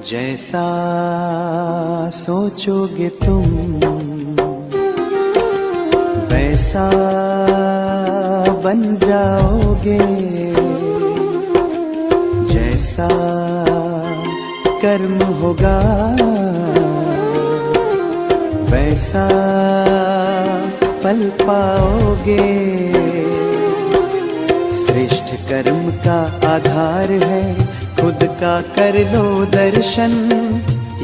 जैसा सोचोगे तुम वैसा बन जाओगे, जैसा कर्म होगा वैसा फल पाओगे। श्रेष्ठ कर्म का आधार है खुद का कर लो दर्शन,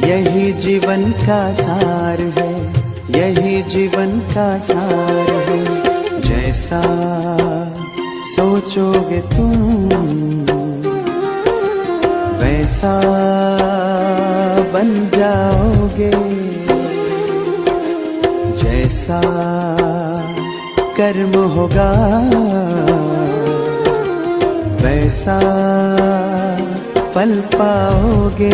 यही जीवन का सार है, यही जीवन का सार है। जैसा सोचोगे तुम वैसा बन जाओगे, जैसा कर्म होगा वैसा फल पाओगे।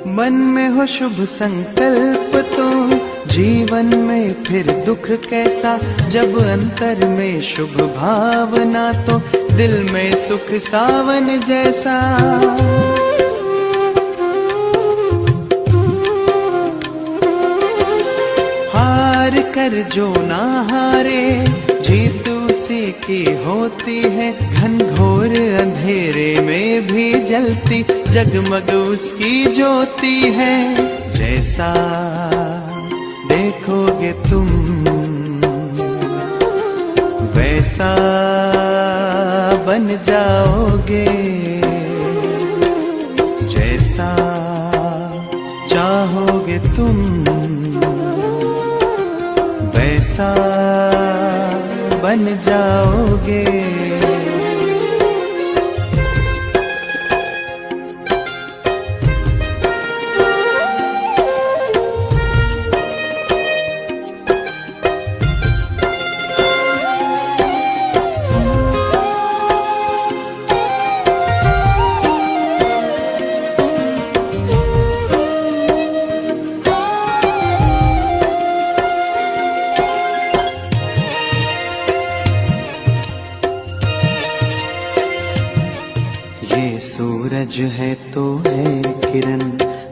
मन में हो शुभ संकल्प तो जीवन में फिर दुख कैसा, जब अंतर में शुभ भावना तो दिल में सुख सावन जैसा। हार कर जो ना हारे जीत उसी की होती है, घनघोर अंधेरे में भी जलती जगमग उसकी ज्योति है। जैसा देखोगे तुम वैसा बन जाओगे, जैसा चाहोगे तुम वैसा बन जाओगे। सूरज है तो है किरण,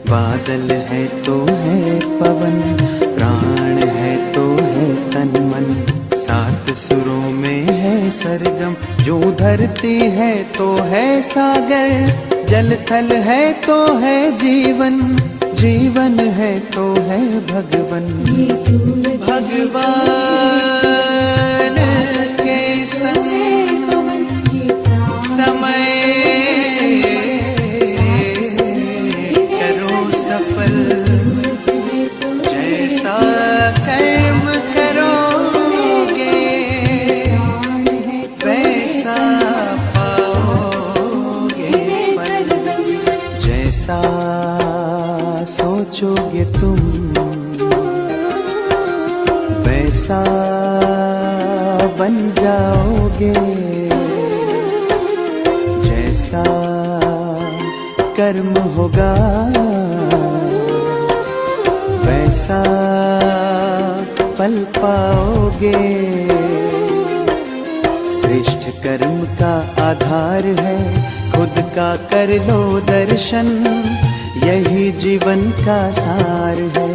बादल है तो है पवन, प्राण है तो है तन मन, सात सुरों में है सरगम। जो धरती है तो है सागर, जल थल है तो है जीवन, जीवन है तो है भगवन। भगवान के संग समय जैसा कर्म करोगे वैसा पाओगे फल। जैसा सोचोगे तुम वैसा बन जाओगे, जैसा कर्म होगा वैसा फल पाओगे। श्रेष्ठ कर्म का आधार है खुद का कर लो दर्शन, यही जीवन का सार है,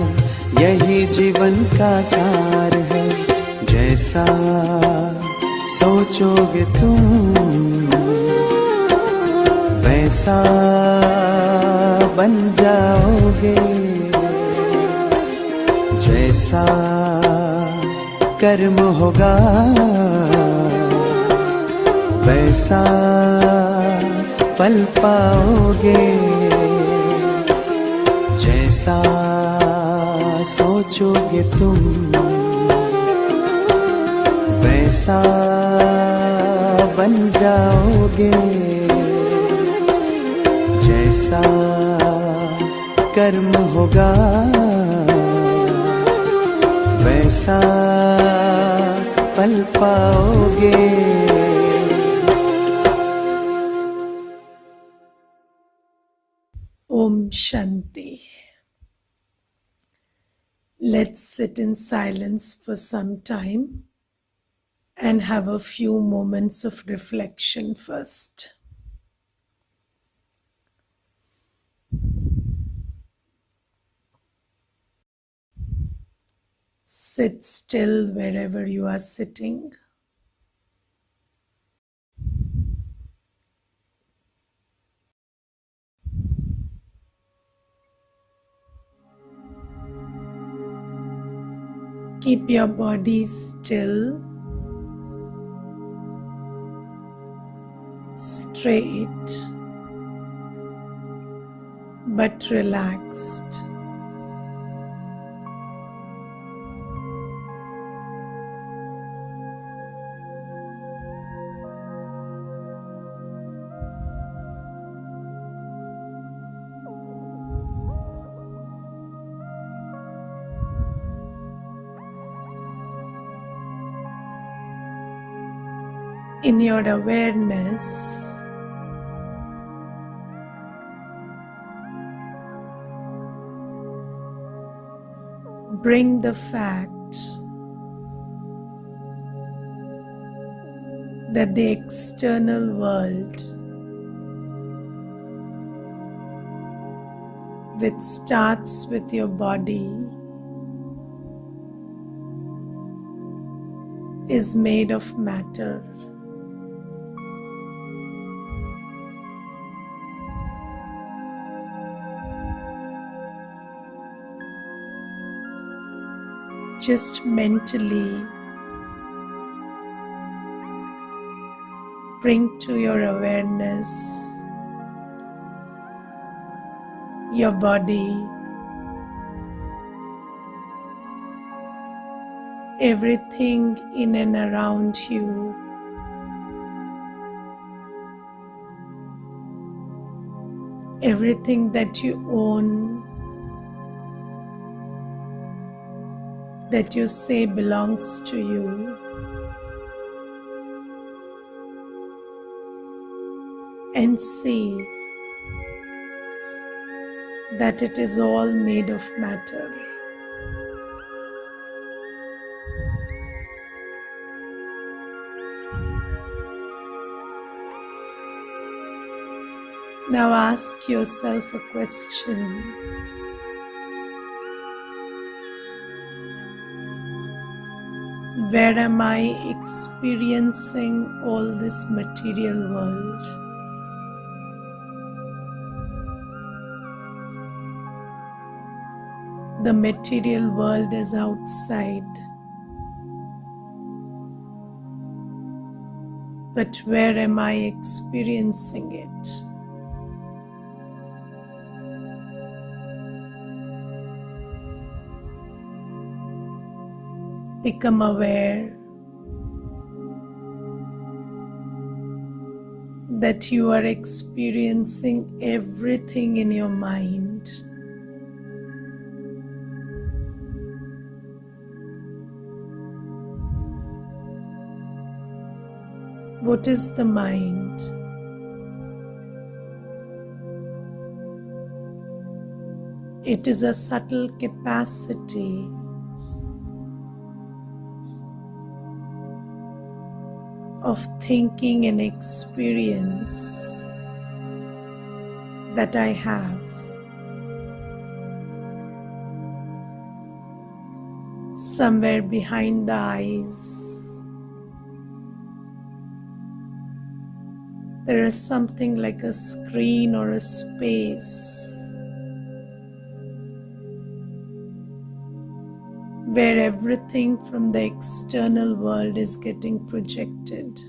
यही जीवन का सार है। जैसा सोचोगे तुम वैसा बन जाओगे, जैसा कर्म होगा वैसा फल पाओगे। जैसा सोचोगे तुम वैसा बन जाओगे जैसा कर्म होगा, वैसा पल पाओगे। Om Shanti. Let's sit in silence for some time and have a few moments of reflection first. Sit still wherever you are sitting. Keep your body still, straight, but relaxed. In your awareness, bring the fact that the external world, which starts with your body, is made of matter. Just mentally bring to your awareness your body, everything in and around you, everything that you own, that you say belongs to you, and see that it is all made of matter. Now ask yourself a question. Where am I experiencing all this material world? The material world is outside. But where am I experiencing it? Become aware that you are experiencing everything in your mind. What is the mind? It is a subtle capacity of thinking and experience that I have. Somewhere behind the eyes, there is something like a screen or a space where everything from the external world is getting projected.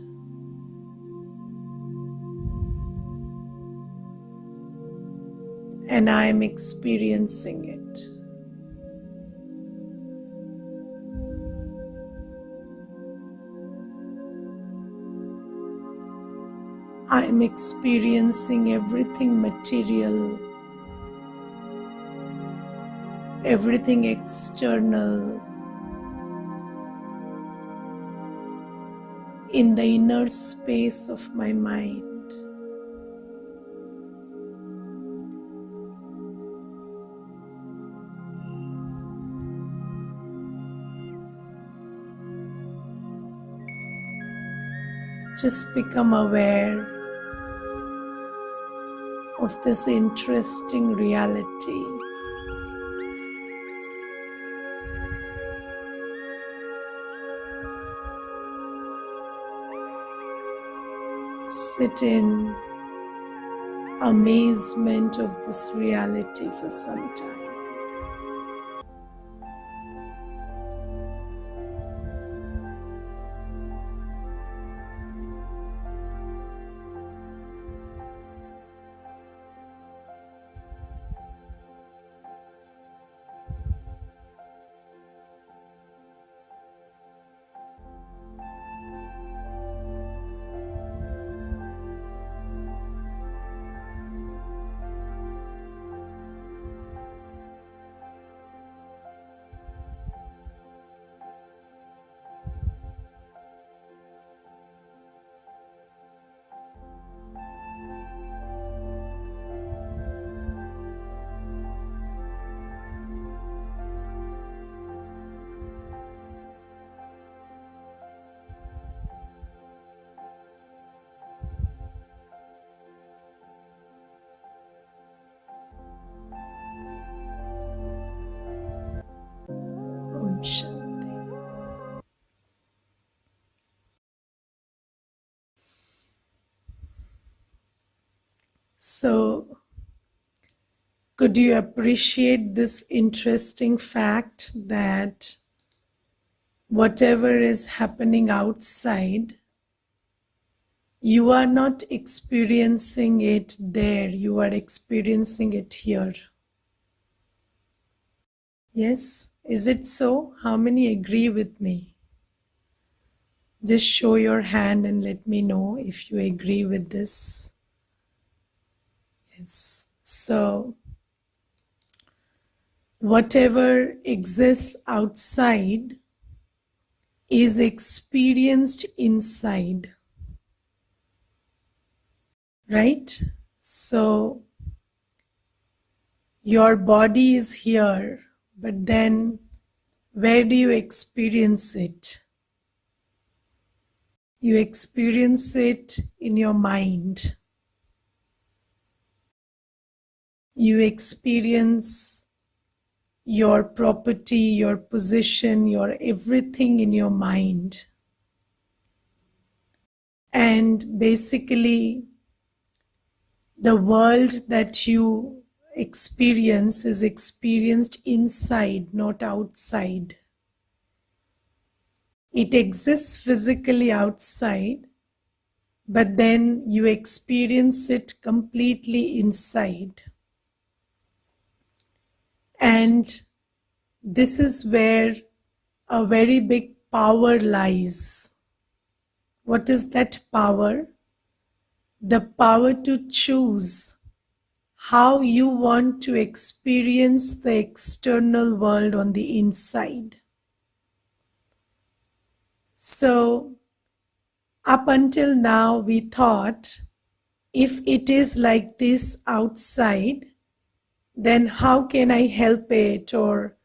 And I am experiencing it. I'm experiencing everything material, everything external in the inner space of my mind. Just become aware of this interesting reality. Sit in amazement of this reality for some time. Om Shanti. So, could you appreciate this interesting fact that whatever is happening outside, you are not experiencing it there, you are experiencing it here? Yes, is it so? How many agree with me? Just show your hand and let me know if you agree with this. Yes. So, whatever exists outside is experienced inside, right? So, your body is here, but then where do you experience it? You experience it in your mind. You experience your property, your position, your everything in your mind. And basically, the world that you experience is experienced inside, not outside. It exists physically outside, but then you experience it completely inside. And this is where a very big power lies. What is that power? The power to choose how you want to experience the external world on the inside. So, up until now, we thought if it is like this outside, then how can I help it? Or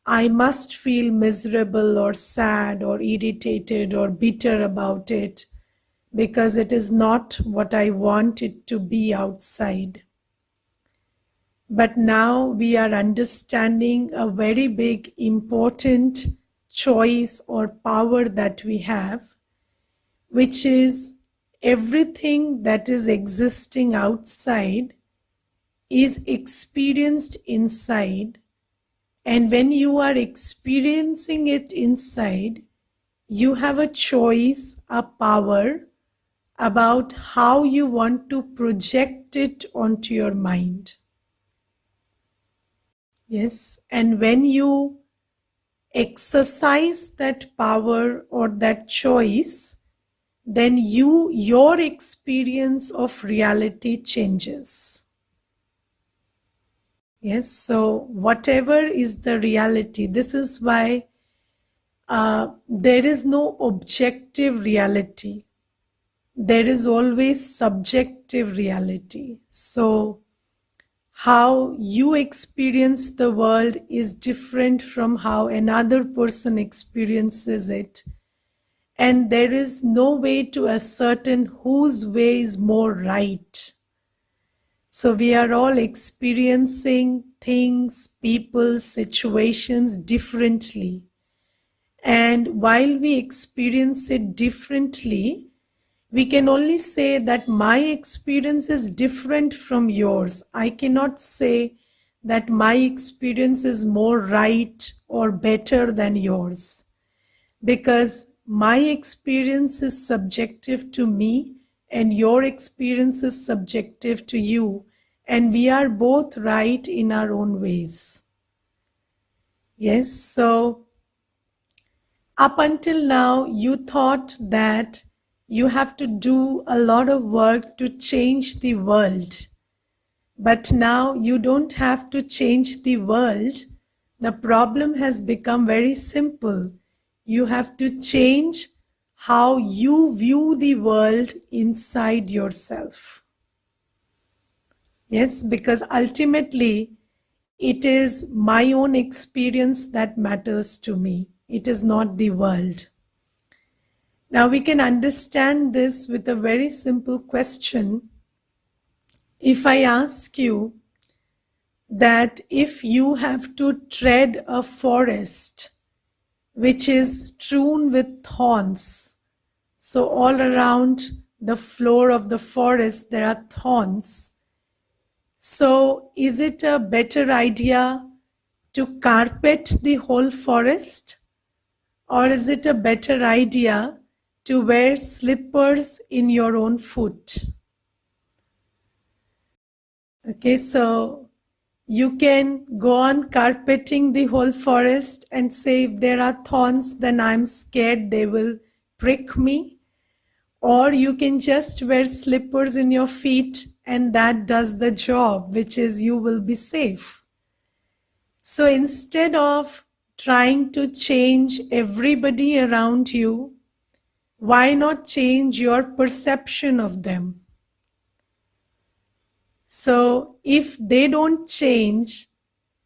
I must feel miserable or sad or irritated or bitter about it because it is not what I want it to be outside. But now we are understanding a very big, important choice or power that we have, which is everything that is existing outside is experienced inside. And when you are experiencing it inside, you have a choice, a power about how you want to project it onto your mind. Yes, and when you exercise that power or that choice, then your experience of reality changes. Yes, so whatever is the reality, this is why there is no objective reality. There is always subjective reality. So how you experience the world is different from how another person experiences it. And there is no way to ascertain whose way is more right. So we are all experiencing things, people, situations differently. And while we experience it differently, we can only say that my experience is different from yours. I cannot say that my experience is more right or better than yours, because my experience is subjective to me and your experience is subjective to you, and we are both right in our own ways. Yes, so up until now, you thought that you have to do a lot of work to change the world. But now you don't have to change the world. The problem has become very simple. You have to change how you view the world inside yourself. Yes, because ultimately it is my own experience that matters to me. It is not the world. Now we can understand this with a very simple question. If I ask you that if you have to tread a forest which is strewn with thorns, so all around the floor of the forest there are thorns, so is it a better idea to carpet the whole forest, or is it a better idea to wear slippers in your own foot? Okay, so you can go on carpeting the whole forest and say, if there are thorns, then I'm scared they will prick me. Or you can just wear slippers in your feet and that does the job, which is you will be safe. So instead of trying to change everybody around you, why not change your perception of them? So if they don't change,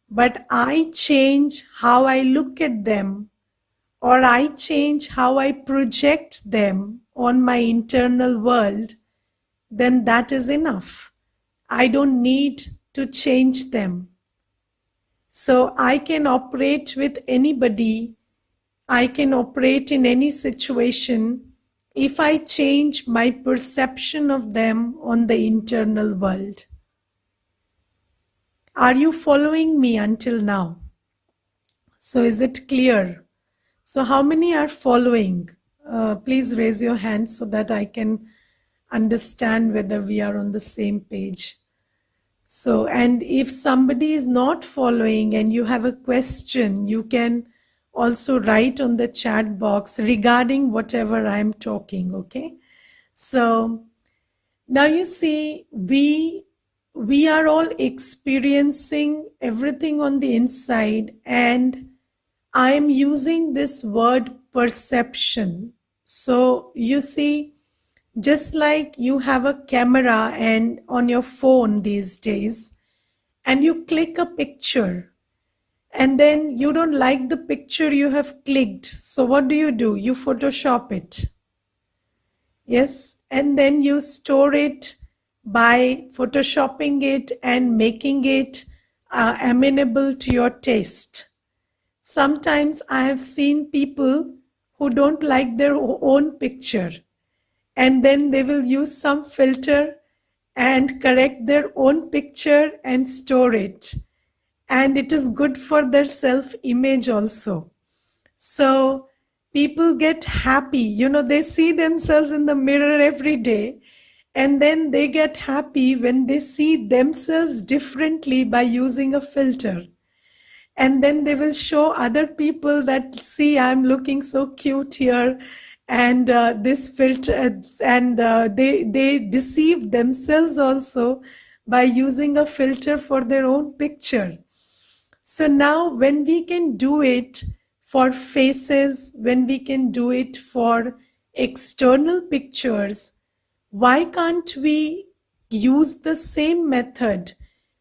but I change how I look at them, or I change how I project them on my internal world, then that is enough. I don't need to change them. So I can operate with anybody, I can operate in any situation if I change my perception of them on the internal world. Are you following me until now? So is it clear? So how many are following? Please raise your hand so that I can understand whether we are on the same page. So, and if somebody is not following and you have a question, you can also write on the chat box regarding whatever I'm talking, okay? So now you see, we are all experiencing everything on the inside, and I am using this word perception. So you see, just like you have a camera and on your phone these days, and you click a picture, and then you don't like the picture you have clicked. So what do? You Photoshop it. Yes, and then you store it by photoshopping it and making it amenable to your taste. Sometimes I have seen people who don't like their own picture, and then they will use some filter and correct their own picture and store it. And it is good for their self-image also. So people get happy, they see themselves in the mirror every day, and then they get happy when they see themselves differently by using a filter. And then they will show other people that, see, I'm looking so cute here, and this filter, and they deceive themselves also by using a filter for their own picture. So now, when we can do it for faces, when we can do it for external pictures, why can't we use the same method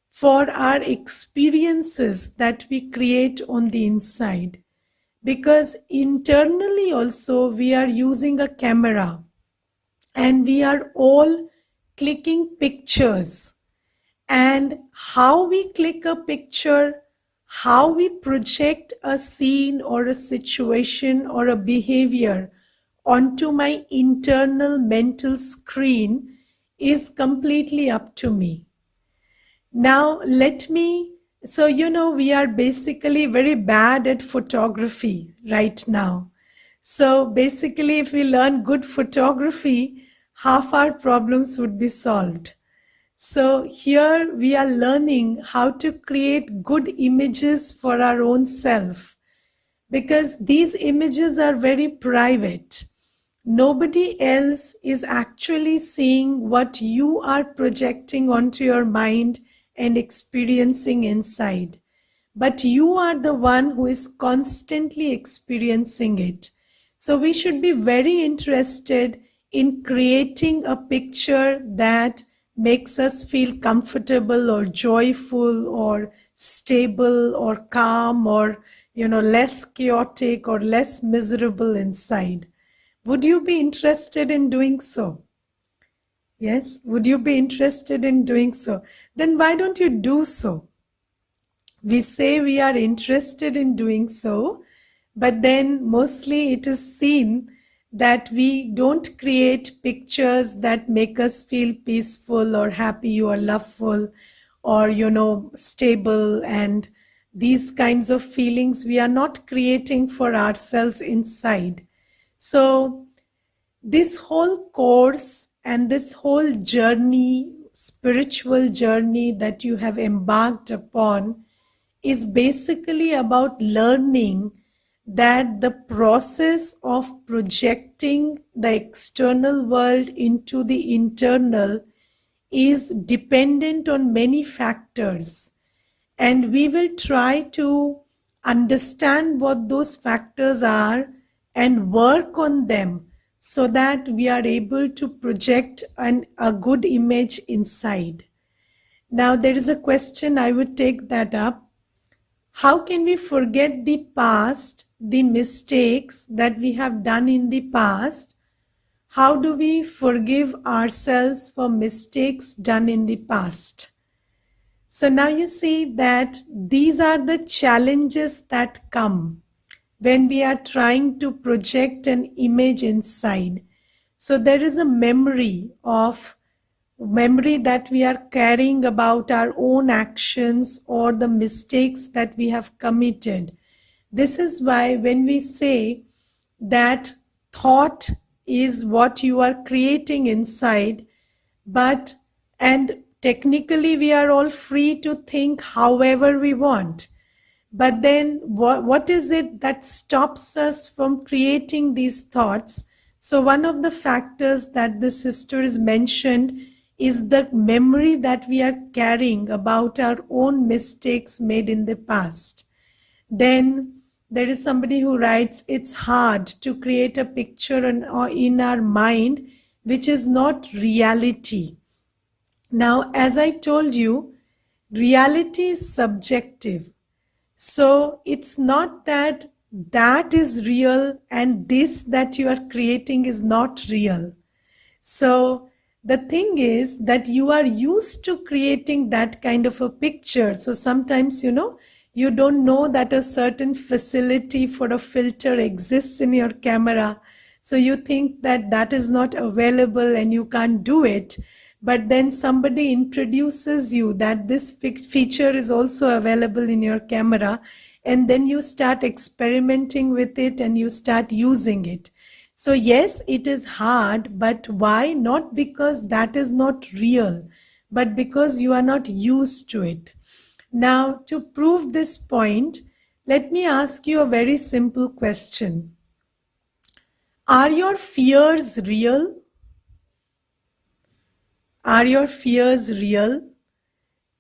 for our experiences that we create on the inside? Because internally also we are using a camera and we are all clicking pictures, and how we click a picture, how we project a scene or a situation or a behavior onto my internal mental screen is completely up to me. Now, we are basically very bad at photography right now. So basically, if we learn good photography, half our problems would be solved. So here we are learning how to create good images for our own self, because these images are very private. Nobody else is actually seeing what you are projecting onto your mind and experiencing inside. But you are the one who is constantly experiencing it. So we should be very interested in creating a picture that makes us feel comfortable or joyful or stable or calm or less chaotic or less miserable inside. Would you be interested in doing so? Yes, would you be interested in doing so? Then why don't you do so? We say we are interested in doing so, but then mostly it is seen that we don't create pictures that make us feel peaceful or happy or loveful or stable, and these kinds of feelings we are not creating for ourselves inside. So this whole course and this whole journey, spiritual journey that you have embarked upon, is basically about learning that the process of projecting the external world into the internal is dependent on many factors. And we will try to understand what those factors are and work on them so that we are able to project a good image inside. Now, there is a question, I would take that up. How can we forget the past, the mistakes that we have done in the past? How do we forgive ourselves for mistakes done in the past? So now you see that these are the challenges that come when we are trying to project an image inside. So there is a memory that we are carrying about our own actions or the mistakes that we have committed. This is why when we say that thought is what you are creating inside, and technically we are all free to think however we want. But then what is it that stops us from creating these thoughts? So one of the factors that the sister is mentioned is the memory that we are carrying about our own mistakes made in the past. Then there is somebody who writes, it's hard to create a picture in our mind which is not reality. Now, as I told you, reality is subjective. So it's not that is real and this that you are creating is not real. So the thing is that you are used to creating that kind of a picture. So sometimes, you don't know that a certain facility for a filter exists in your camera. So you think that that is not available and you can't do it. But then somebody introduces you that this feature is also available in your camera. And then you start experimenting with it and you start using it. So yes, it is hard, but why? Not because that is not real, but because you are not used to it. Now, to prove this point, let me ask you a very simple question. Are your fears real? Are your fears real?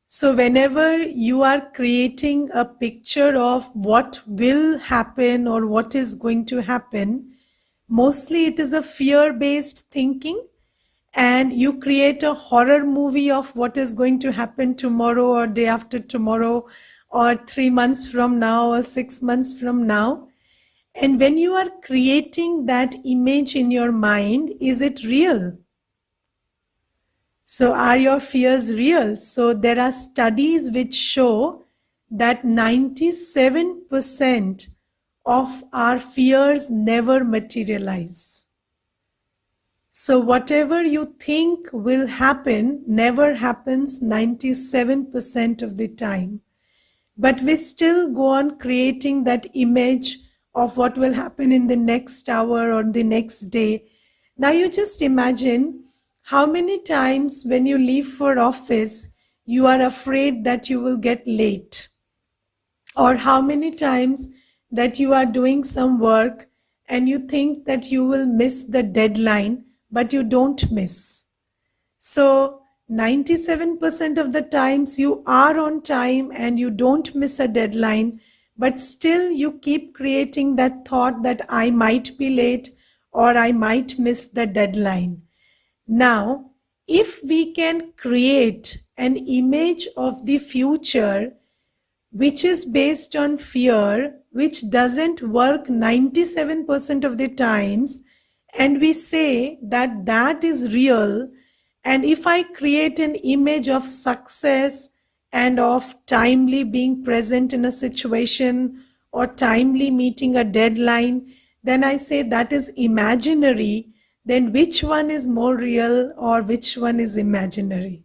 So, whenever you are creating a picture of what will happen or what is going to happen, mostly it is a fear based thinking, and you create a horror movie of what is going to happen tomorrow or day after tomorrow or 3 months from now or 6 months from now. And when you are creating that image in your mind, is it real? So, are your fears real? So, there are studies which show that 97% of our fears never materialize. So, whatever you think will happen never happens 97% of the time. But we still go on creating that image of what will happen in the next hour or the next day. Now, you just imagine how many times when you leave for office, you are afraid that you will get late, or how many times that you are doing some work and you think that you will miss the deadline, but you don't miss. So 97% of the times you are on time and you don't miss a deadline, but still you keep creating that thought that I might be late or I might miss the deadline. Now, if we can create an image of the future which is based on fear, which doesn't work 97% of the times, and we say that that is real, and if I create an image of success and of timely being present in a situation or timely meeting a deadline, then I say that is imaginary, then which one is more real or which one is imaginary?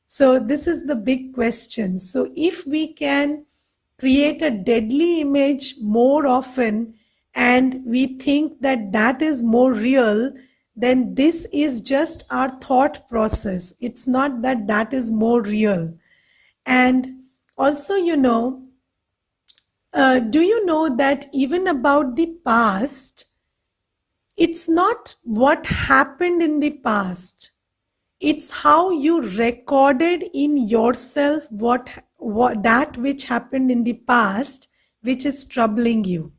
So, this is the big question. So, if we can create a deadly image more often and we think that that is more real, then this is just our thought process. It's not that that is more real. And also, do you know that even about the past, it's not what happened in the past, it's how you recorded in yourself what that which happened in the past which is troubling you.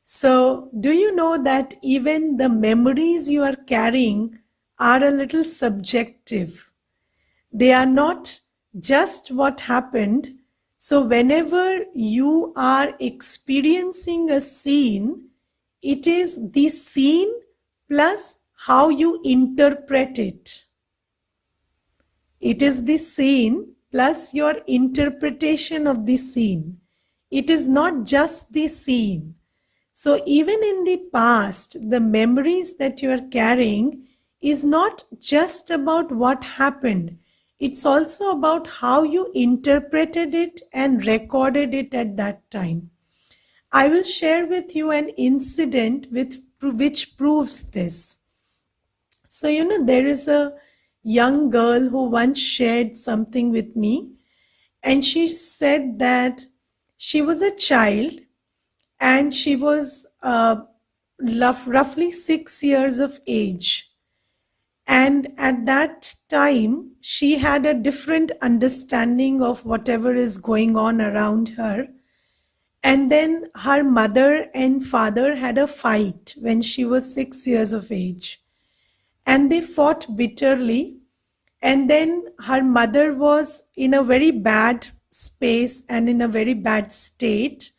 So, do you know that even the memories you are carrying are a little subjective? They are not just what happened. So, whenever you are experiencing a scene, it is the scene plus how you interpret it. It is the scene plus your interpretation of the scene. It is not just the scene. So, even in the past, the memories that you are carrying is not just about what happened, it's also about how you interpreted it and recorded it at that time. I will share with you an incident which proves this. So, there is a young girl who once shared something with me, and she said that she was a child and she was roughly 6 years of age. And at that time, she had a different understanding of whatever is going on around her. And then her mother and father had a fight when she was 6 years of age. And they fought bitterly. And then her mother was in a very bad space and in a very bad state.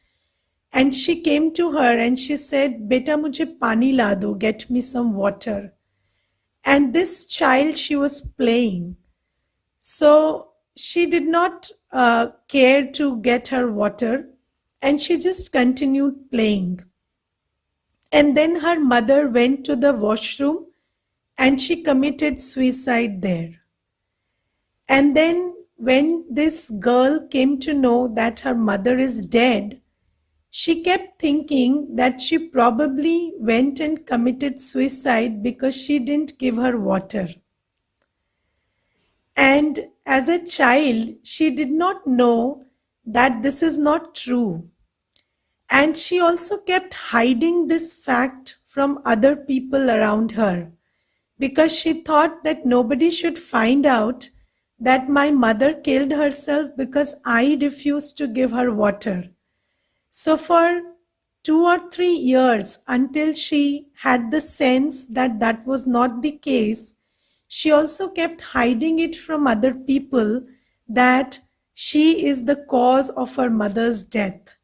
And she came to her and she said, Beta mujhe pani la do, get me some water. And this child, she was playing. So she did not care to get her water and she just continued playing. And then her mother went to the washroom and she committed suicide there. And then when this girl came to know that her mother is dead, she kept thinking that she probably went and committed suicide because she didn't give her water. And as a child, she did not know that this is not true. And she also kept hiding this fact from other people around her because she thought that nobody should find out that my mother killed herself because I refused to give her water. So, for 2 or 3 years, until she had the sense that that was not the case, she also kept hiding it from other people that she is the cause of her mother's death.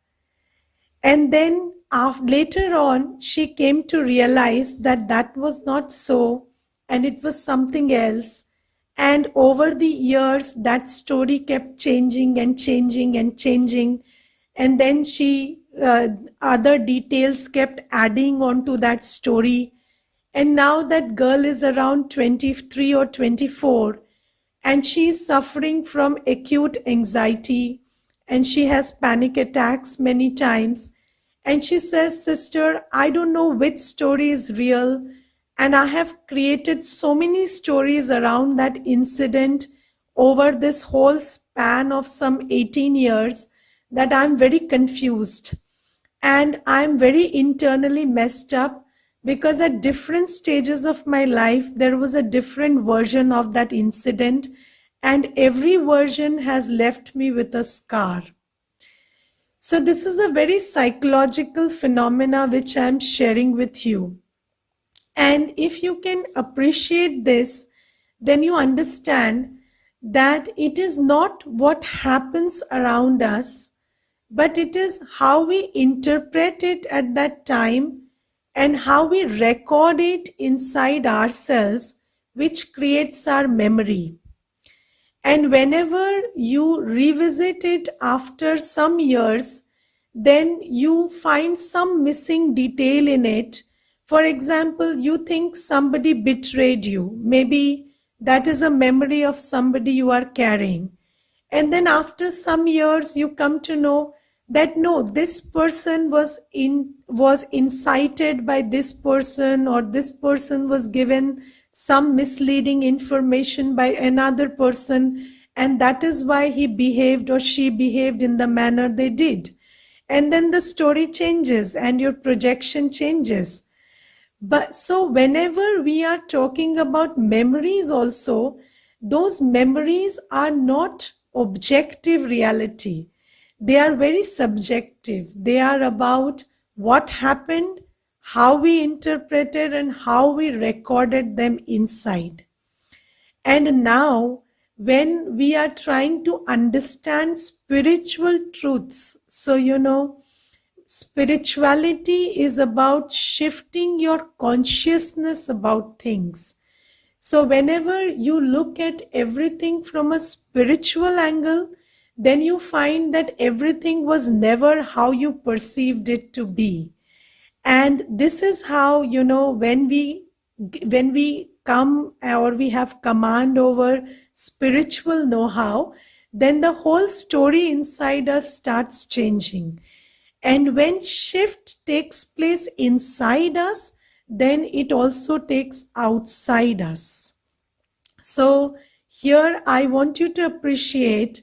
And then later on, she came to realize that that was not so and it was something else. And over the years, that story kept changing and changing and changing. And then other details kept adding on to that story. And now that girl is around 23 or 24, and she is suffering from acute anxiety, and she has panic attacks many times. And she says, Sister, I don't know which story is real. And I have created so many stories around that incident over this whole span of some 18 years that I'm very confused. And I'm very internally messed up because at different stages of my life, there was a different version of that incident, and every version has left me with a scar. So, this is a very psychological phenomena which I'm sharing with you. And if you can appreciate this, then you understand that it is not what happens around us, but it is how we interpret it at that time and how we record it inside ourselves, which creates our memory. And whenever you revisit it after some years, then you find some missing detail in it. For example, you think somebody betrayed you. Maybe that is a memory of somebody you are carrying. And then after some years, you come to know that no, this person was incited by this person, or this person was given some misleading information by another person, and that is why he behaved or she behaved in the manner they did. And then the story changes and your projection changes. But so whenever we are talking about memories also, those memories are not objective reality. They are very subjective. They are about what happened, how we interpreted, and how we recorded them inside. And now, when we are trying to understand spiritual truths, so spirituality is about shifting your consciousness about things. So, whenever you look at everything from a spiritual angle, then you find that everything was never how you perceived it to be. And this is how, when we come or we have command over spiritual know-how, then the whole story inside us starts changing. And when shift takes place inside us, then it also takes outside us. So here I want you to appreciate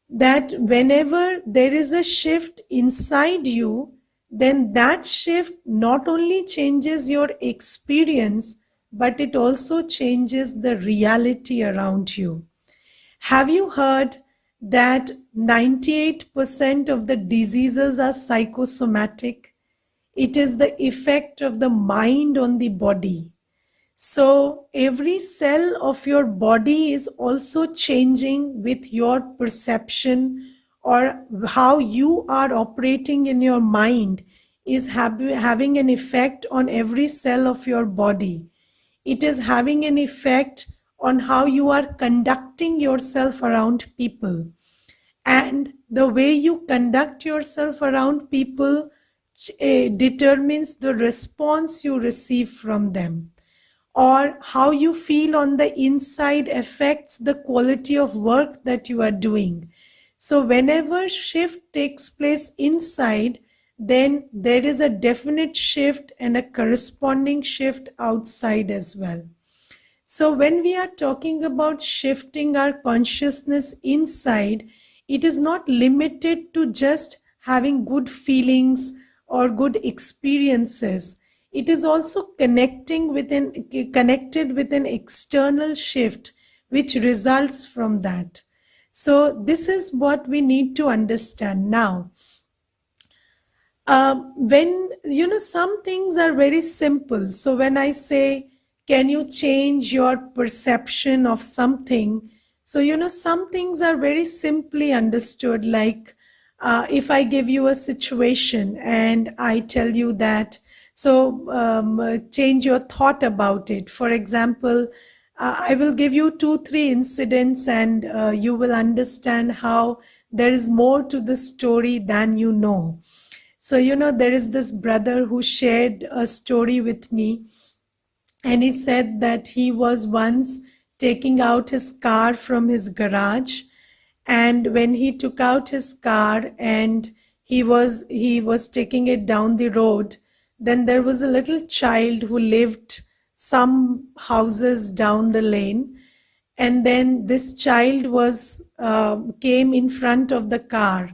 that whenever there is a shift inside you, then that shift not only changes your experience, but it also changes the reality around you. Have you heard that 98% of the diseases are psychosomatic? It is the effect of the mind on the body. So every cell of your body is also changing with your perception, or how you are operating in your mind is having an effect on every cell of your body. It is having an effect on how you are conducting yourself around people. And the way you conduct yourself around people determines the response you receive from them, or how you feel on the inside affects the quality of work that you are doing. So whenever shift takes place inside, then there is a definite shift and a corresponding shift outside as well. So when we are talking about shifting our consciousness inside, it is not limited to just having good feelings or good experiences. It is also connected with an external shift which results from that. So this is what we need to understand now. When some things are very simple, so when I say, can you change your perception of something, so some things are very simply understood, like if I give you a situation and I tell you that, so change your thought about it. For example, I will give you 2 3 incidents, and you will understand how there is more to the story than you know. So, there is this brother who shared a story with me, and he said that he was once taking out his car from his garage, and when he took out his car and he was taking it down the road, then there was a little child who lived some houses down the lane, and then this child was came in front of the car,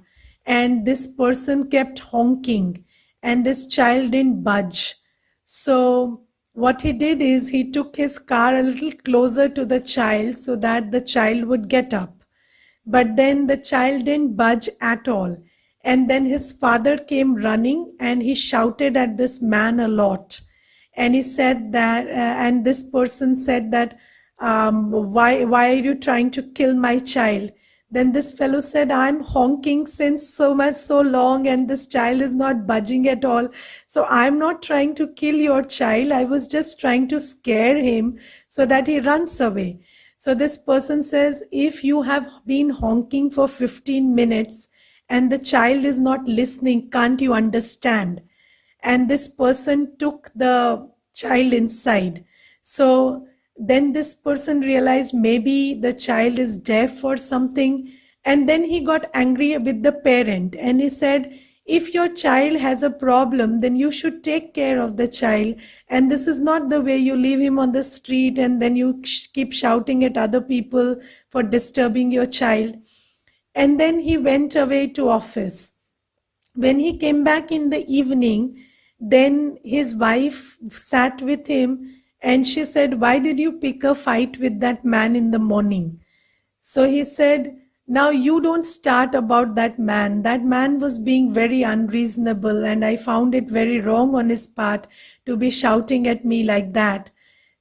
and this person kept honking, and this child didn't budge. So what he did is he took his car a little closer to the child so that the child would get up, but then the child didn't budge at all. And then his father came running and he shouted at this man a lot. And he said that, and this person said that, why are you trying to kill my child? Then this fellow said, I'm honking since so long, and this child is not budging at all. So I'm not trying to kill your child. I was just trying to scare him so that he runs away. So this person says, if you have been honking for 15 minutes and the child is not listening, can't you understand? And this person took the child inside. So then this person realized maybe the child is deaf or something. And then he got angry with the parent and he said, if your child has a problem, then you should take care of the child. And this is not the way you leave him on the street and then you keep shouting at other people for disturbing your child. And then he went away to office. When he came back in the evening, then his wife sat with him and she said, why did you pick a fight with that man in the morning? So he said, now you don't start about that man. That man was being very unreasonable and I found it very wrong on his part to be shouting at me like that.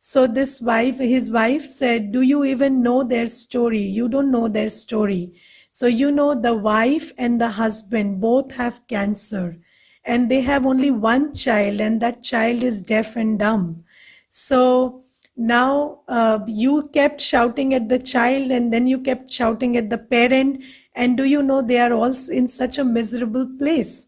So his wife said, do you even know their story? You don't know their story. So the wife and the husband both have cancer and they have only one child, and that child is deaf and dumb. So now you kept shouting at the child and then you kept shouting at the parent, and do you know they are all in such a miserable place?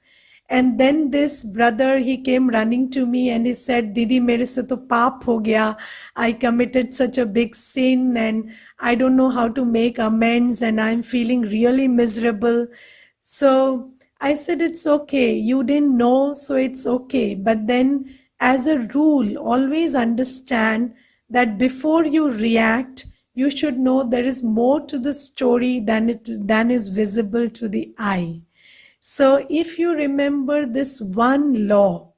And then this brother, he came running to me and he said, Didi, mere se to paap ho gaya. I committed such a big sin and I don't know how to make amends and I'm feeling really miserable. So I said, it's okay. You didn't know, so it's okay. But then, as a rule, always understand that before you react, you should know there is more to the story than is visible to the eye. So if you remember this one law,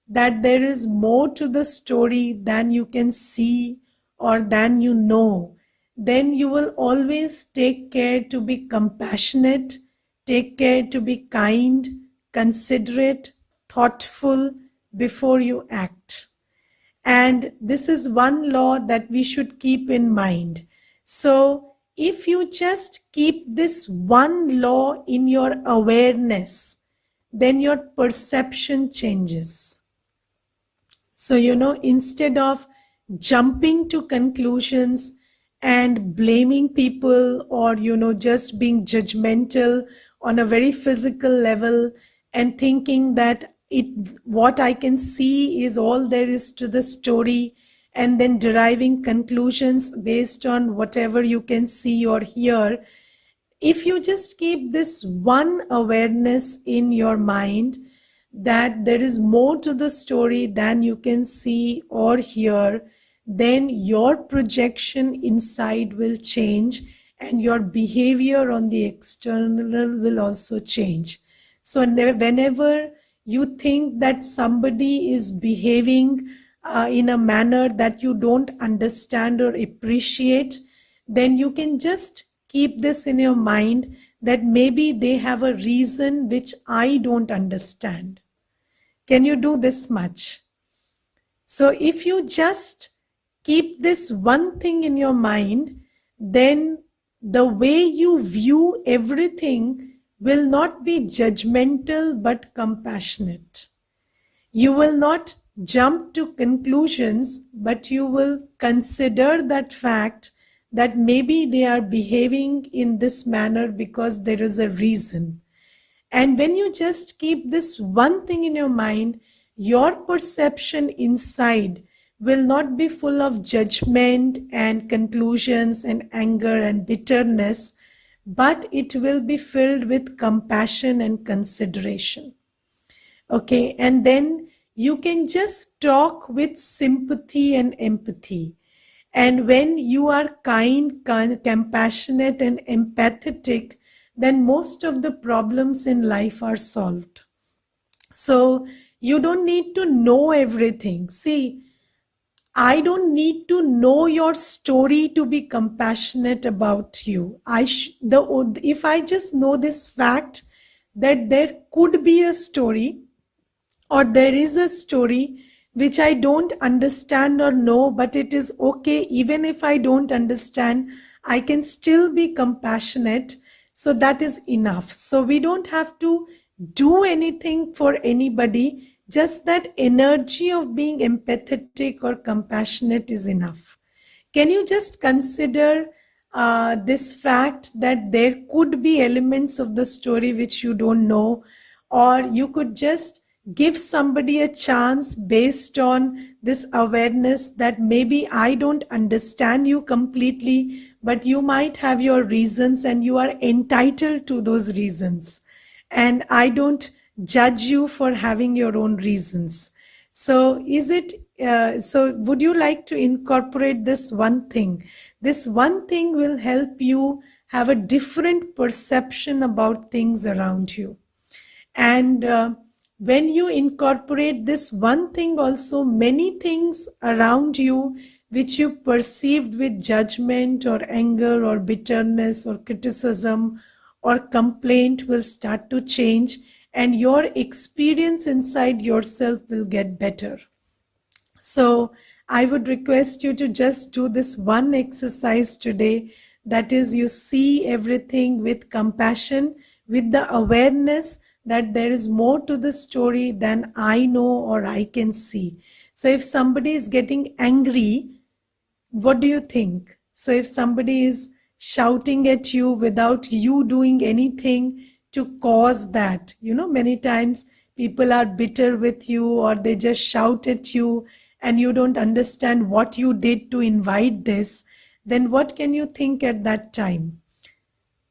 that there is more to the story than you can see or than you know, then you will always take care to be compassionate, take care to be kind, considerate, thoughtful before you act. And this is one law that we should keep in mind. So if you just keep this one law in your awareness, then your perception changes. So, instead of jumping to conclusions and blaming people or, just being judgmental on a very physical level and thinking that what I can see is all there is to the story, and then deriving conclusions based on whatever you can see or hear, if you just keep this one awareness in your mind, that there is more to the story than you can see or hear, then your projection inside will change and your behavior on the external will also change. So whenever you think that somebody is behaving in a manner that you don't understand or appreciate, then you can just keep this in your mind that maybe they have a reason which I don't understand. Can you do this much? So if you just keep this one thing in your mind, then the way you view everything will not be judgmental but compassionate. You will not jump to conclusions, but you will consider that fact that maybe they are behaving in this manner because there is a reason. And when you just keep this one thing in your mind, your perception inside will not be full of judgment and conclusions and anger and bitterness, but it will be filled with compassion and consideration. Okay, and then you can just talk with sympathy and empathy. And when you are kind, compassionate, and empathetic, then most of the problems in life are solved. So you don't need to know everything. See, I don't need to know your story to be compassionate about you. If I just know this fact that there could be a story, or there is a story which I don't understand or know, but it is okay. Even if I don't understand, I can still be compassionate. So that is enough. So we don't have to do anything for anybody. Just that energy of being empathetic or compassionate is enough. Can you just consider this fact that there could be elements of the story which you don't know, or you could just give somebody a chance based on this awareness that maybe I don't understand you completely, but you might have your reasons and you are entitled to those reasons. And I don't judge you for having your own reasons. So would you like to incorporate this one thing? This one thing will help you have a different perception about things around you. And when you incorporate this one thing also, many things around you which you perceived with judgment or anger or bitterness or criticism or complaint will start to change, and your experience inside yourself will get better. So I would request you to just do this one exercise today. That is, you see everything with compassion, with the awareness that there is more to the story than I know or I can see. So if somebody is getting angry, what do you think? So if somebody is shouting at you without you doing anything to cause that, many times people are bitter with you, or they just shout at you and you don't understand what you did to invite this, then what can you think at that time?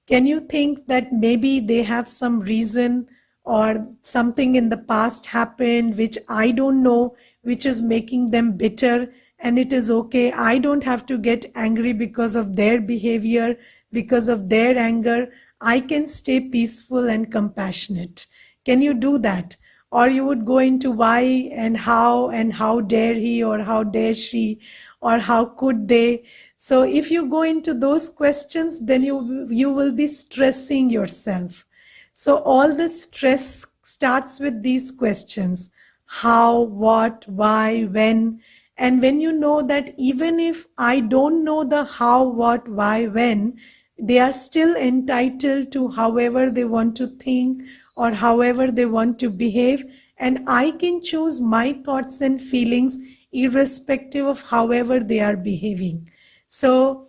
Can you think that maybe they have some reason, or something in the past happened which I don't know, which is making them bitter? And it is okay. I don't have to get angry because of their behavior, because of their anger. I can stay peaceful and compassionate. Can you do that? Or you would go into why and how dare he or how dare she or how could they. So if you go into those questions, then you will be stressing yourself. So all the stress starts with these questions: how, what, why, when. And when you know that even if I don't know the how, what, why, when, they are still entitled to however they want to think or however they want to behave, and I can choose my thoughts and feelings irrespective of however they are behaving. So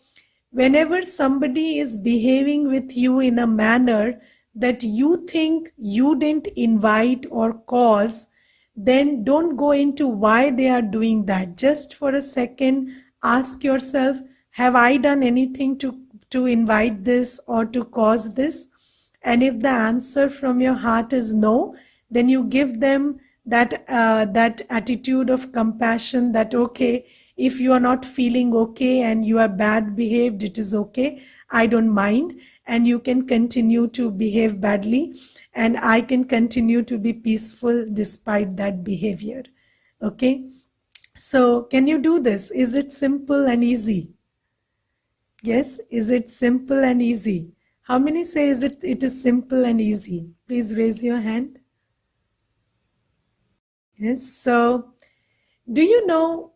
whenever somebody is behaving with you in a manner that you think you didn't invite or cause, then don't go into why they are doing that. Just for a second, ask yourself, have I done anything to invite this or to cause this? And if the answer from your heart is no, then you give them that attitude of compassion that, okay, if you are not feeling okay and you are bad behaved, it is okay. I don't mind, and you can continue to behave badly, and I can continue to be peaceful despite that behavior. Okay? So, can you do this? Is it simple and easy? Yes, is it simple and easy? How many say it is simple and easy? Please raise your hand. Yes, so do you know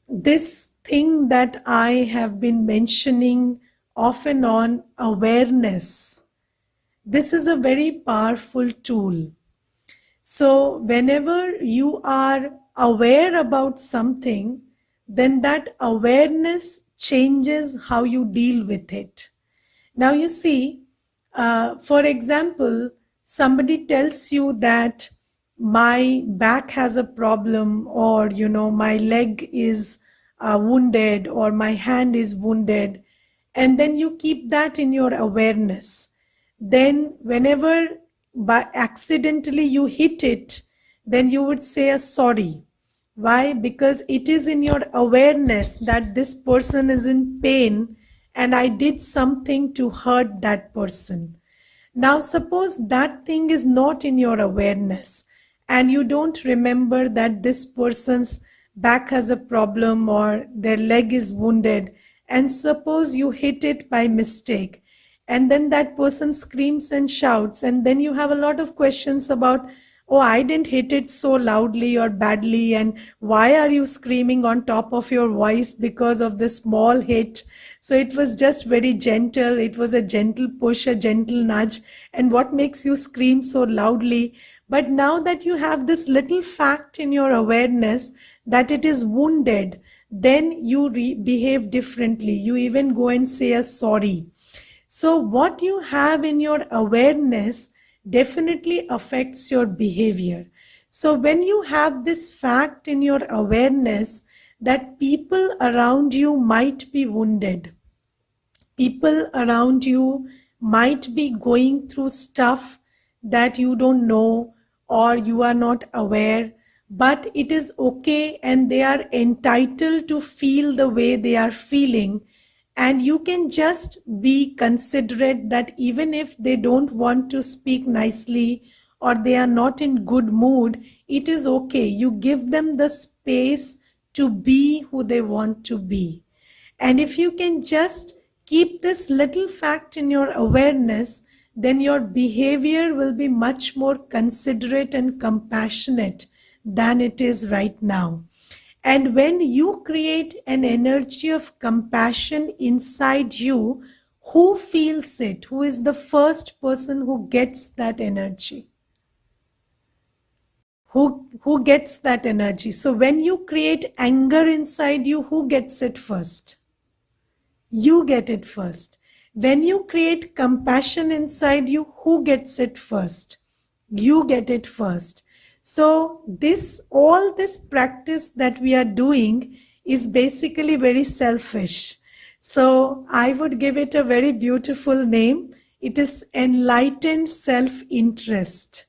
this thing that I have been mentioning off and on, awareness? This is a very powerful tool. So, whenever you are aware about something, then that awareness changes how you deal with it. Now, you see, for example, somebody tells you that my back has a problem, or my leg is wounded, or my hand is wounded, and then you keep that in your awareness. Then, whenever by accidentally you hit it, then you would say a sorry. Why? Because it is in your awareness that this person is in pain and I did something to hurt that person. Now, suppose that thing is not in your awareness and you don't remember that this person's back has a problem or their leg is wounded, and suppose you hit it by mistake, and then that person screams and shouts, and then you have a lot of questions about, oh, I didn't hit it so loudly or badly, and why are you screaming on top of your voice because of this small hit? So it was just very gentle, it was a gentle push, a gentle nudge, and what makes you scream so loudly? But now that you have this little fact in your awareness that it is wounded, then you behave differently. You even go and say a sorry. So, what you have in your awareness definitely affects your behavior. So, when you have this fact in your awareness that people around you might be wounded, people around you might be going through stuff that you don't know or you are not aware, but it is okay and they are entitled to feel the way they are feeling. And you can just be considerate that even if they don't want to speak nicely or they are not in good mood, it is okay. You give them the space to be who they want to be. And if you can just keep this little fact in your awareness, then your behavior will be much more considerate and compassionate than it is right now. And when you create an energy of compassion inside you, who feels it? Who is the first person who gets that energy? Who gets that energy? So when you create anger inside you, who gets it first? You get it first. When you create compassion inside you, who gets it first? You get it first. So all this practice that we are doing is basically very selfish. So I would give it a very beautiful name. It is enlightened self-interest.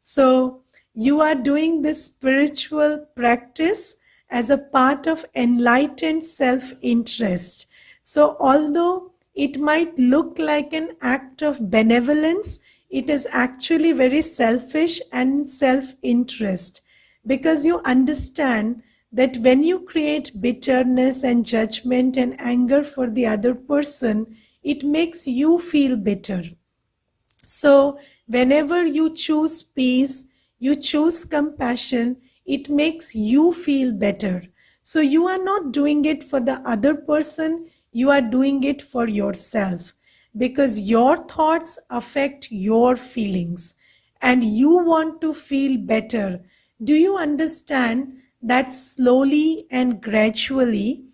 So you are doing this spiritual practice as a part of enlightened self-interest. So although it might look like an act of benevolence, it is actually very selfish and self-interest, because you understand that when you create bitterness and judgment and anger for the other person, it makes you feel bitter. So whenever you choose peace, you choose compassion, it makes you feel better. So you are not doing it for the other person, you are doing it for yourself, because your thoughts affect your feelings and you want to feel better. Do you understand that slowly and gradually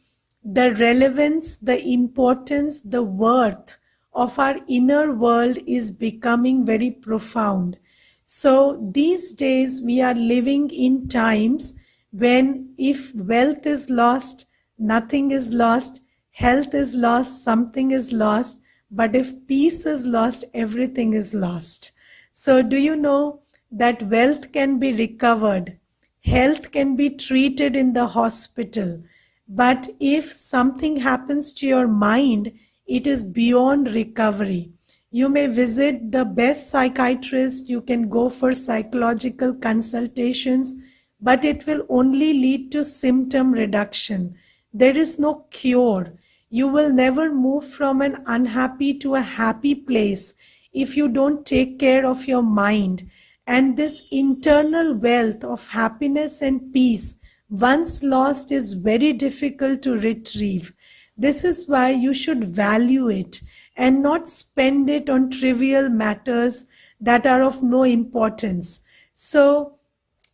the relevance, the importance, the worth of our inner world is becoming very profound? So these days we are living in times when if wealth is lost, nothing is lost, health is lost, something is lost, but if peace is lost, everything is lost. So do you know that wealth can be recovered, health can be treated in the hospital, but if something happens to your mind, it is beyond recovery. You may visit the best psychiatrist, you can go for psychological consultations, but it will only lead to symptom reduction. There is no cure. You will never move from an unhappy to a happy place if you don't take care of your mind. And this internal wealth of happiness and peace, once lost, is very difficult to retrieve. This is why you should value it and not spend it on trivial matters that are of no importance. So,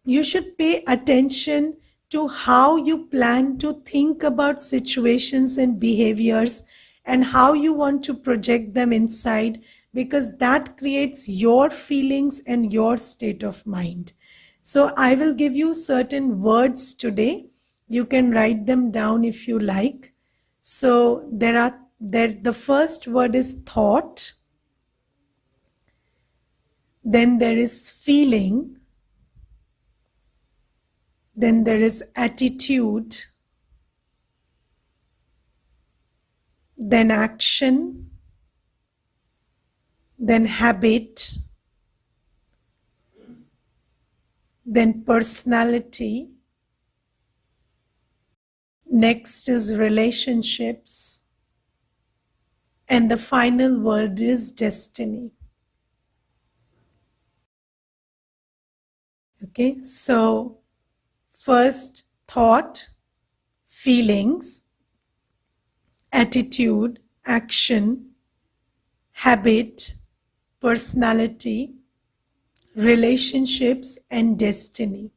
you should pay attention to how you plan to think about situations and behaviors and how you want to project them inside, because that creates your feelings and your state of mind. So I will give you certain words today. You can write them down if you like. So the first word is thought, then there is feeling, then there is attitude, then action, then habit, then personality. Next is relationships. And the final word is destiny. Okay, so first thought, feelings, attitude, action, habit, personality, relationships, and destiny.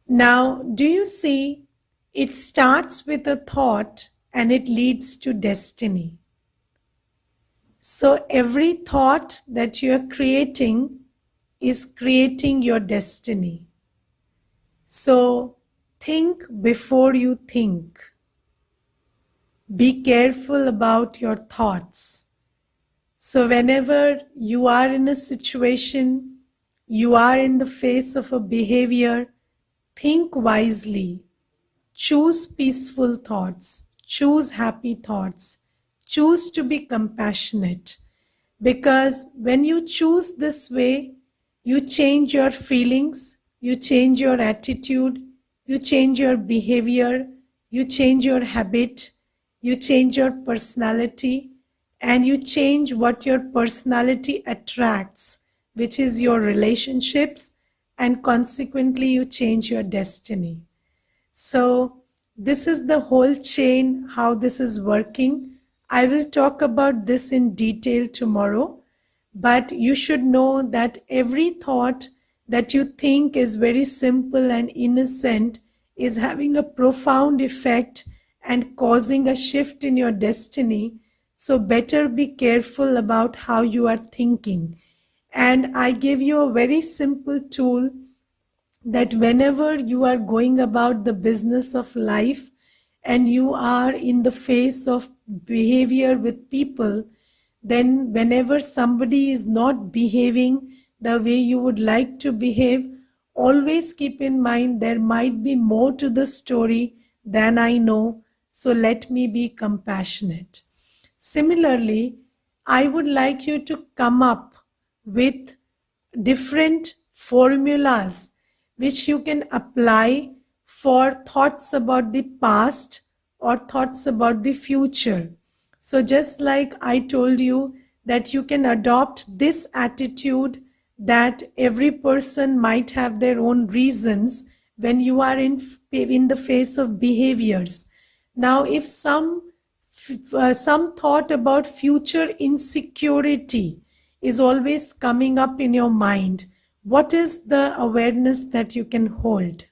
Now, do you see, it starts with a thought and it leads to destiny. So every thought that you are creating is creating your destiny. So think before you think. Be careful about your thoughts. So whenever you are in a situation, you are in the face of a behavior, think wisely. Choose peaceful thoughts. Choose happy thoughts. Choose to be compassionate. Because when you choose this way, you change your feelings, you change your attitude, you change your behavior, you change your habit, you change your personality, and you change what your personality attracts, which is your relationships, and consequently you change your destiny. So this is the whole chain, how this is working. I will talk about this in detail tomorrow, but you should know that every thought that you think is very simple and innocent is having a profound effect and causing a shift in your destiny. So better be careful about how you are thinking. And I give you a very simple tool that whenever you are going about the business of life and you are in the face of behavior with people, then whenever somebody is not behaving the way you would like to behave, always keep in mind there might be more to the story than I know, so let me be compassionate. Similarly, I would like you to come up with different formulas which you can apply for thoughts about the past or thoughts about the future. So just like I told you that you can adopt this attitude that every person might have their own reasons when you are in the face of behaviors. Now, if some thought about future insecurity is always coming up in your mind, what is the awareness that you can hold?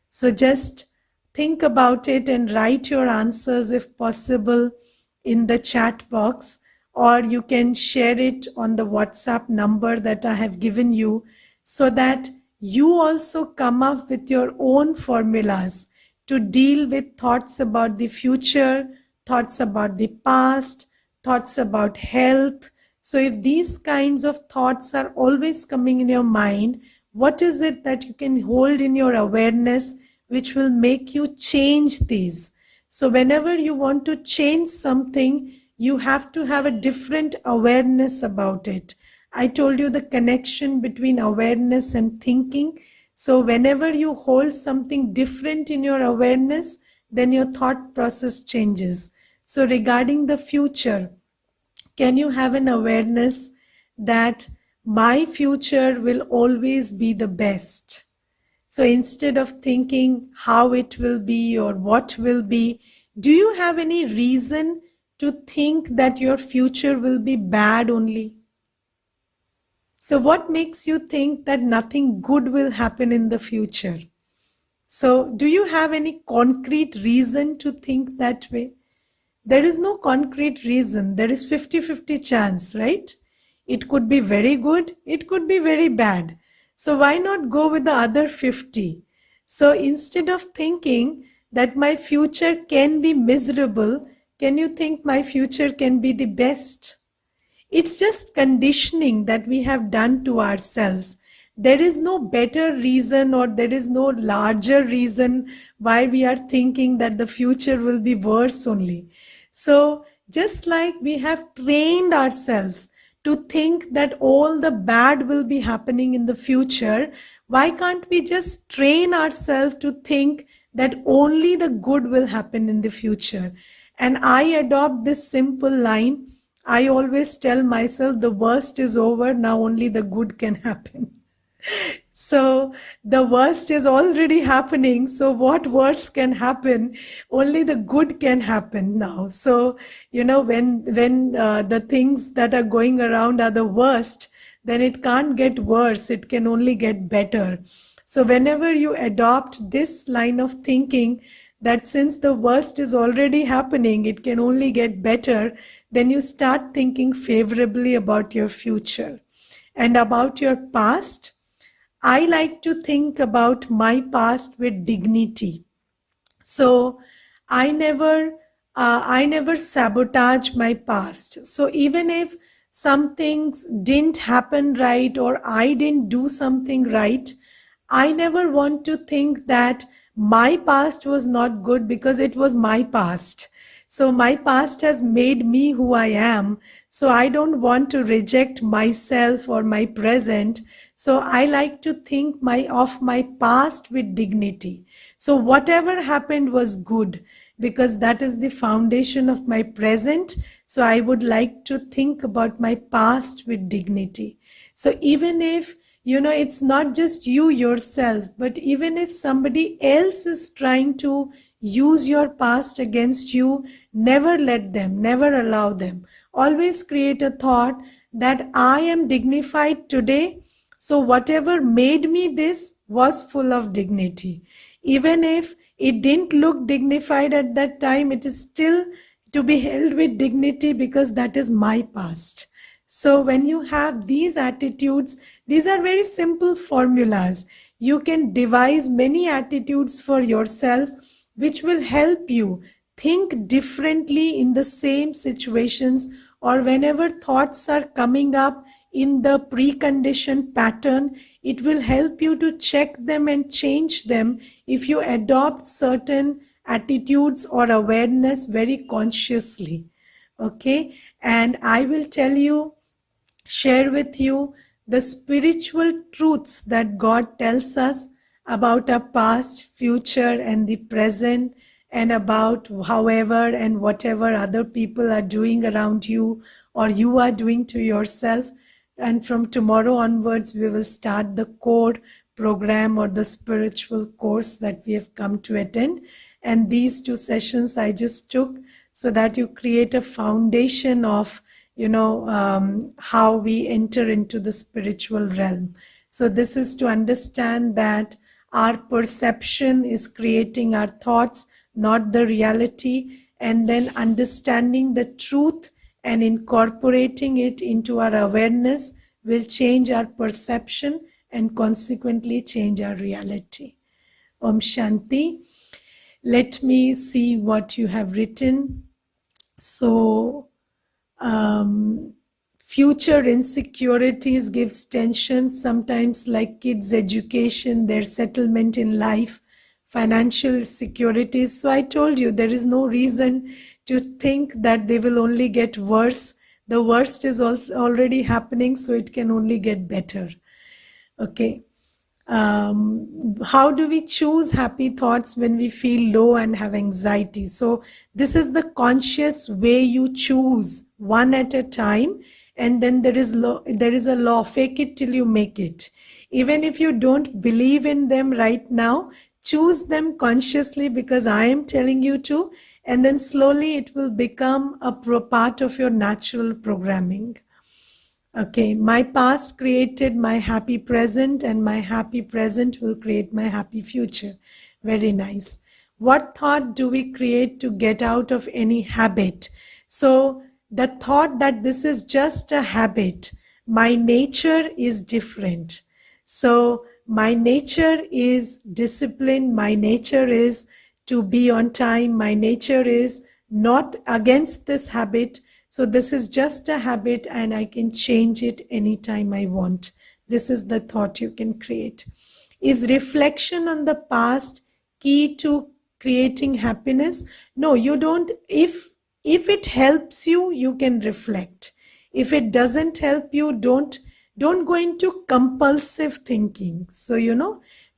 So just think about it and write your answers if possible in the chat box, or you can share it on the WhatsApp number that I have given you, so that you also come up with your own formulas to deal with thoughts about the future, thoughts about the past, thoughts about health. So if these kinds of thoughts are always coming in your mind, what is it that you can hold in your awareness which will make you change these? So whenever you want to change something, you have to have a different awareness about it. I told you the connection between awareness and thinking. So whenever you hold something different in your awareness, then your thought process changes. So regarding the future, can you have an awareness that my future will always be the best? So instead of thinking how it will be or what will be, do you have any reason to think that your future will be bad only? So what makes you think that nothing good will happen in the future? So do you have any concrete reason to think that way? There is no concrete reason. There is 50-50 chance, right? It could be very good, it could be very bad. So why not go with the other 50? So instead of thinking that my future can be miserable, can you think my future can be the best? It's just conditioning that we have done to ourselves. There is no better reason or there is no larger reason why we are thinking that the future will be worse only. So, just like we have trained ourselves to think that all the bad will be happening in the future, why can't we just train ourselves to think that only the good will happen in the future? And I adopt this simple line. I always tell myself the worst is over, now only the good can happen. So the worst is already happening. So what worse can happen? Only the good can happen now. So when the things that are going around are the worst, then it can't get worse. It can only get better. So whenever you adopt this line of thinking, that since the worst is already happening, it can only get better, then you start thinking favorably about your future. And about your past, I like to think about my past with dignity. So I never sabotage my past. So even if some things didn't happen right or I didn't do something right, I never want to think that my past was not good because it was my past. So my past has made me who I am. So I don't want to reject myself or my present. So I like to think of my past with dignity. So whatever happened was good because that is the foundation of my present. So I would like to think about my past with dignity. So even if it's not just you yourself, but even if somebody else is trying to use your past against you, never let them, never allow them. Always create a thought that I am dignified today. So whatever made me this was full of dignity. Even if it didn't look dignified at that time, it is still to be held with dignity because that is my past. So when you have these attitudes, these are very simple formulas. You can devise many attitudes for yourself which will help you think differently in the same situations or whenever thoughts are coming up in the preconditioned pattern, it will help you to check them and change them if you adopt certain attitudes or awareness very consciously. Okay, and I will share with you the spiritual truths that God tells us about our past, future, and the present, and about however and whatever other people are doing around you or you are doing to yourself. And from tomorrow onwards, we will start the core program or the spiritual course that we have come to attend. And these 2 sessions I just took so that you create a foundation of how we enter into the spiritual realm. So this is to understand that our perception is creating our thoughts, not the reality, and then understanding the truth and incorporating it into our awareness will change our perception and consequently change our reality. Om Shanti. Let me see what you have written. So, future insecurities gives tension sometimes, like kids' education, their settlement in life, financial securities. So I told you there is no reason to think that they will only get worse. The worst is also already happening, so it can only get better. Okay. How do we choose happy thoughts when we feel low and have anxiety? So this is the conscious way you choose one at a time, and then there is a law, fake it till you make it. Even if you don't believe in them right now, choose them consciously because I am telling you to, and then slowly it will become a part of your natural programming. Okay, my past created my happy present, and my happy present will create my happy future. Very nice. What thought do we create to get out of any habit? So, the thought that this is just a habit, my nature is different. So, my nature is discipline, my nature is to be on time, my nature is not against this habit. So this is just a habit and I can change it anytime I want. This is the thought you can create. Is reflection on the past key to creating happiness? No, you don't. If it helps you, you can reflect. If it doesn't help you, don't go into compulsive thinking. So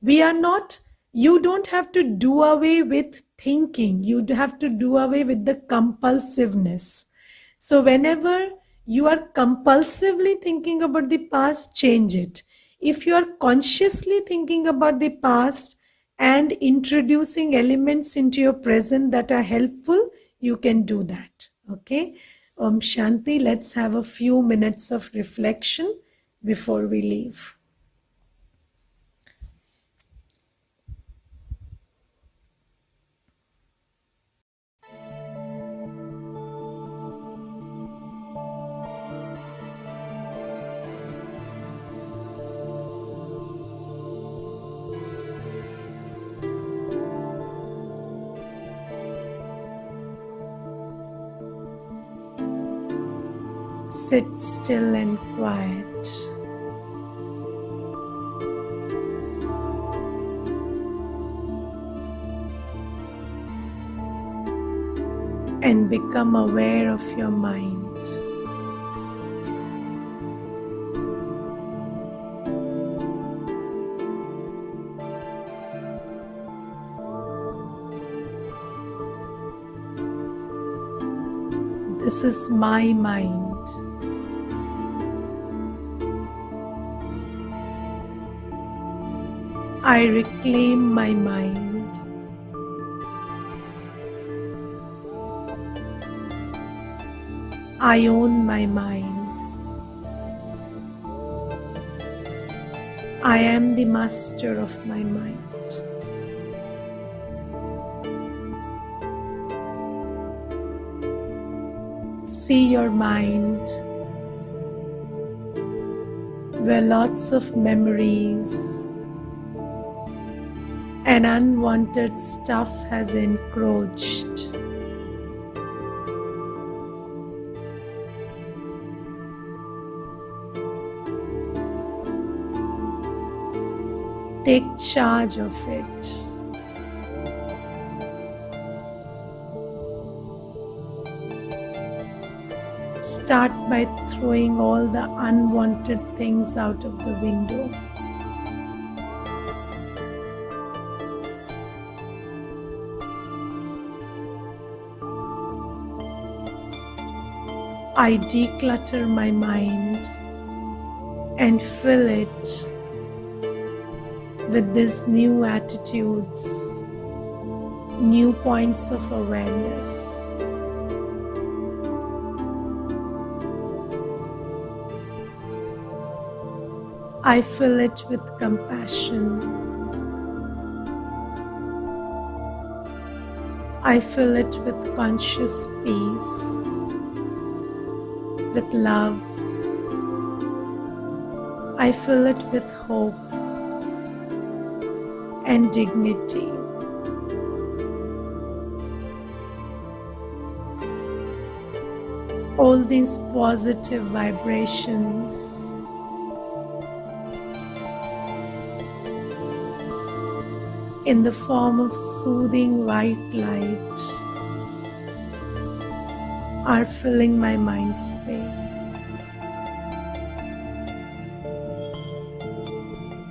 we are not, you don't have to do away with thinking. You have to do away with the compulsiveness. So whenever you are compulsively thinking about the past, change it. If you are consciously thinking about the past and introducing elements into your present that are helpful, you can do that. Okay. Shanti, let's have a few minutes of reflection before we leave. Sit still and quiet. And become aware of your mind. This is my mind. I reclaim my mind. I own my mind. I am the master of my mind. See your mind where lots of memories and unwanted stuff has encroached. Take charge of it. Start by throwing all the unwanted things out of the window. I declutter my mind and fill it with these new attitudes, new points of awareness. I fill it with compassion. I fill it with conscious peace, with love. I fill it with hope and dignity. All these positive vibrations in the form of soothing white light are filling my mind space,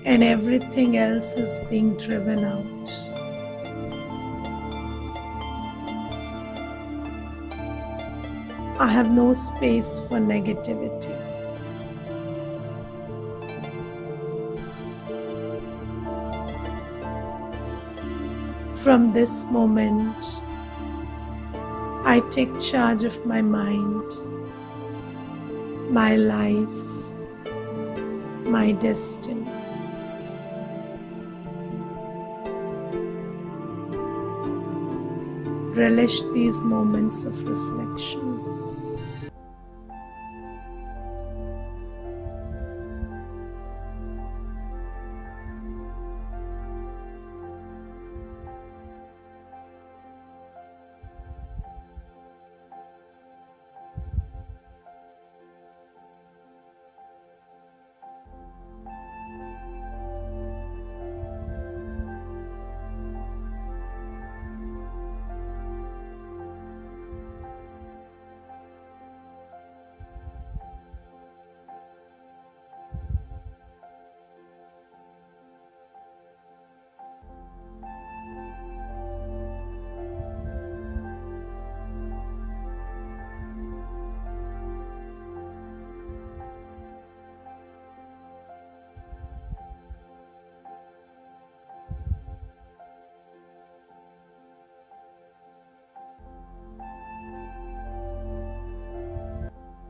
and everything else is being driven out. I have no space for negativity. From this moment, I take charge of my mind, my life, my destiny. Relish these moments of reflection.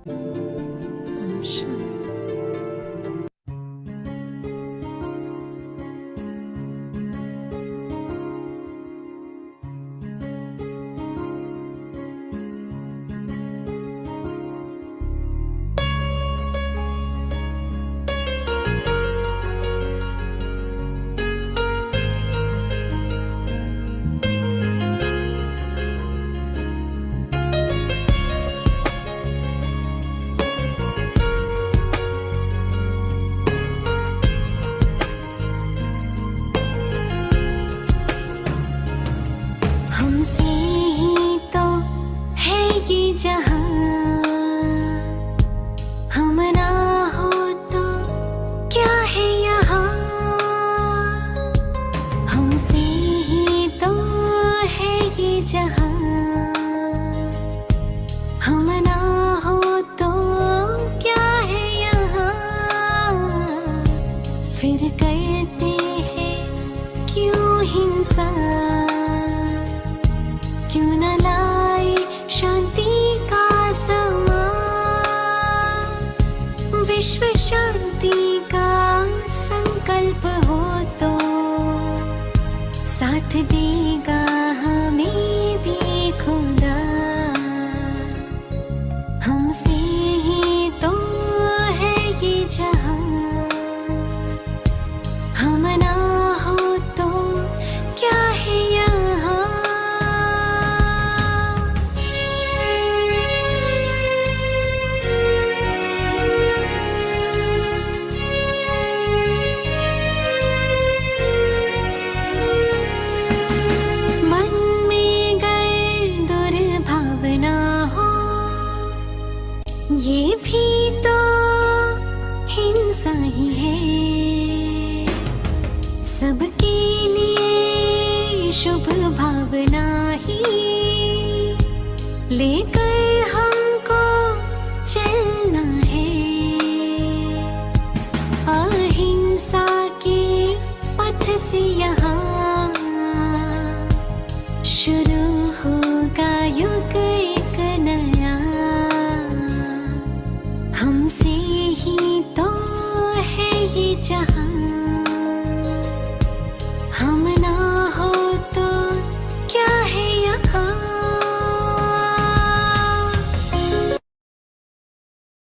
Om Shanti. हमसे ही तो है ये जहां, हम ना हो तो क्या है यहाँ। हमसे ही तो है ये जहां, हम ना हो तो क्या है यहाँ। फिर करते हैं क्यों हिंसा, क्यों न लाए शांति का समा। विश्व शांति का संकल्प हो तो साथ देगा हमें भी खुदा। हमसे ही तो है ये जहां, हम ना हो तो क्या है यहाँ। मन में गर दुर्भावना हो, ये भी तो हिंसा ही है। सबके लिए शुभ भावना ही लेकर हमको चलना है। अहिंसा के पथ से यहाँ शुरू होगा युग एक नया। हमसे ही तो है ये जहां,